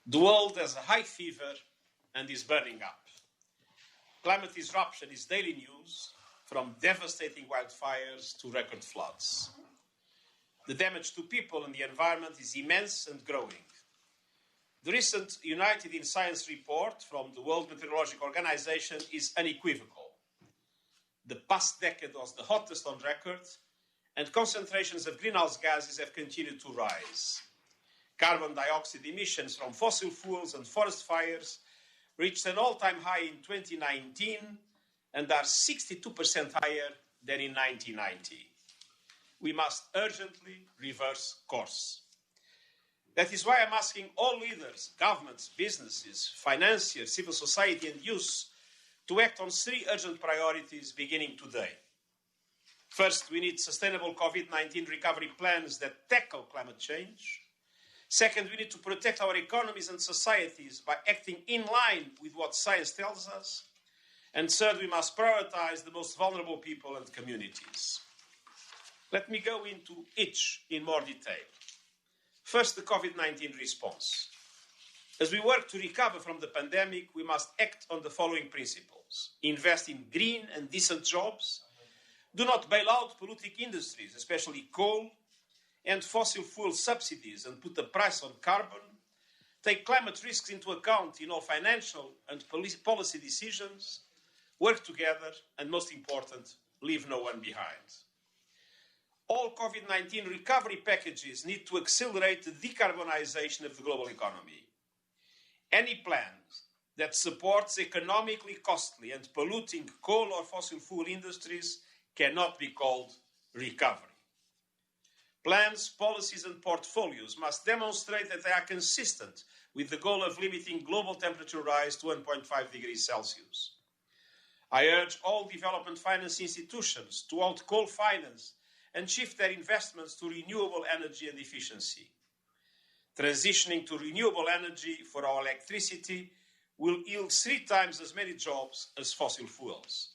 The world has a high fever and is burning up. Climate disruption is daily news, from devastating wildfires to record floods. The damage to people and the environment is immense and growing. The recent United in Science report from the World Meteorological Organization is unequivocal. The past decade was the hottest on record, and concentrations of greenhouse gases have continued to rise. Carbon dioxide emissions from fossil fuels and forest fires reached an all-time high in 2019 and are 62% higher than in 1990. We must urgently reverse course. That is why I'm asking all leaders, governments, businesses, financiers, civil society and youth to act on three urgent priorities beginning today. First, we need sustainable COVID-19 recovery plans that tackle climate change. Second, we need to protect our economies and societies by acting in line with what science tells us. And third, we must prioritize the most vulnerable people and communities. Let me go into each in more detail. First, the COVID-19 response. As we work to recover from the pandemic, we must act on the following principles. Invest in green and decent jobs. Do not bail out polluting industries, especially coal, and fossil fuel subsidies and put a price on carbon. Take climate risks into account in all financial and policy decisions. Work together, and most important, leave no one behind. All COVID-19 recovery packages need to accelerate the decarbonization of the global economy. Any plan that supports economically costly and polluting coal or fossil fuel industries cannot be called recovery. Plans, policies and portfolios must demonstrate that they are consistent with the goal of limiting global temperature rise to 1.5 degrees Celsius. I urge all development finance institutions to halt coal finance and shift their investments to renewable energy and efficiency. Transitioning to renewable energy for our electricity will yield 3 times as many jobs as fossil fuels.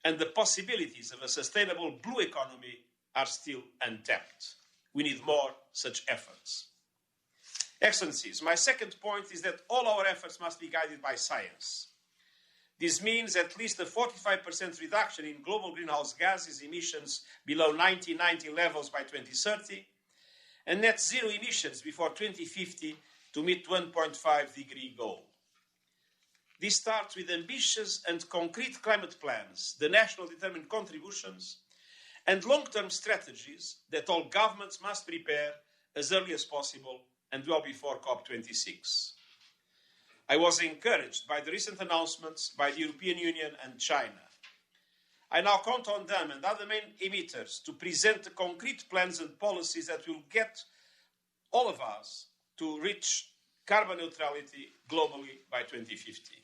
And the possibilities of a sustainable blue economy are still untapped. We need more such efforts. Excellencies, my second point is that all our efforts must be guided by science. This means at least a 45% reduction in global greenhouse gases emissions below 1990 levels by 2030, and net zero emissions before 2050 to meet 1.5 degree goal. This starts with ambitious and concrete climate plans, the national determined contributions, and long-term strategies that all governments must prepare as early as possible and well before COP26. I was encouraged by the recent announcements by the European Union and China. I now count on them and other main emitters to present the concrete plans and policies that will get all of us to reach carbon neutrality globally by 2050.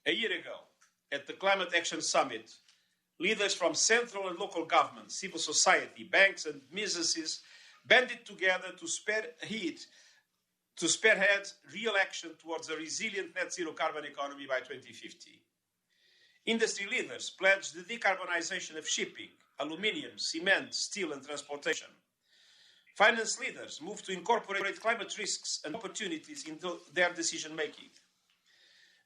A year ago, at the Climate Action Summit, leaders from central and local governments, civil society, banks and businesses banded together to spearhead real action towards a resilient net zero carbon economy by 2050. Industry leaders pledged the decarbonization of shipping, aluminium, cement, steel and transportation. Finance leaders moved to incorporate climate risks and opportunities into their decision-making.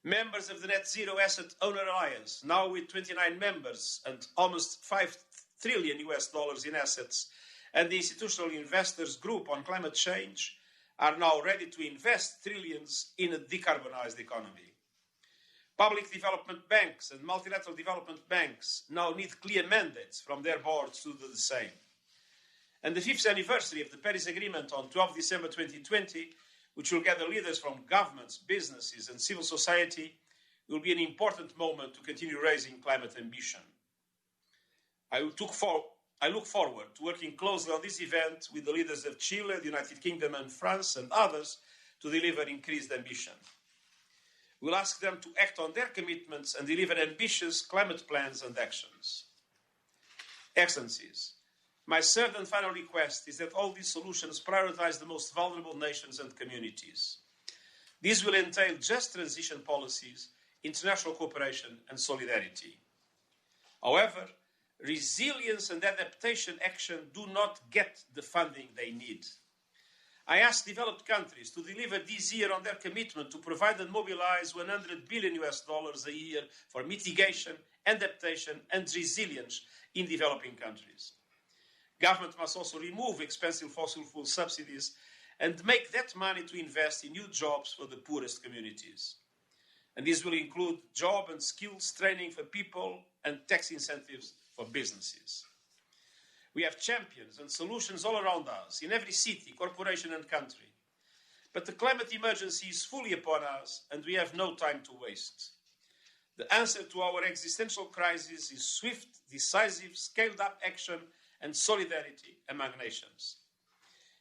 Members of the Net Zero Asset Owner Alliance, now with 29 members and almost $5 trillion in assets, and the Institutional Investors Group on Climate Change, are now ready to invest trillions in a decarbonized economy. Public development banks and multilateral development banks now need clear mandates from their boards to do the same. And the 5th anniversary of the Paris Agreement on 12 December 2020, which will gather leaders from governments, businesses and civil society, will be an important moment to continue raising climate ambition. I look forward to working closely on this event with the leaders of Chile, the United Kingdom and France and others to deliver increased ambition. We'll ask them to act on their commitments and deliver ambitious climate plans and actions. Excellencies, my third and final request is that all these solutions prioritize the most vulnerable nations and communities. These will entail just transition policies, international cooperation and solidarity. However, resilience and adaptation action do not get the funding they need. I ask developed countries to deliver this year on their commitment to provide and mobilize $100 billion a year for mitigation, adaptation and resilience in developing countries. Government must also remove expensive fossil fuel subsidies and make that money to invest in new jobs for the poorest communities. And this will include job and skills training for people and tax incentives for businesses. We have champions and solutions all around us, in every city, corporation and country. But the climate emergency is fully upon us, and we have no time to waste. The answer to our existential crisis is swift, decisive, scaled-up action and solidarity among nations.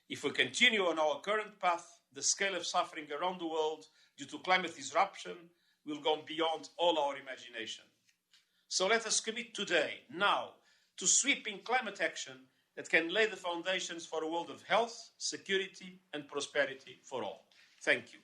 If we continue on our current path, the scale of suffering around the world due to climate disruption will go beyond all our imagination. So let us commit today, now, to sweeping climate action that can lay the foundations for a world of health, security and prosperity for all. Thank you.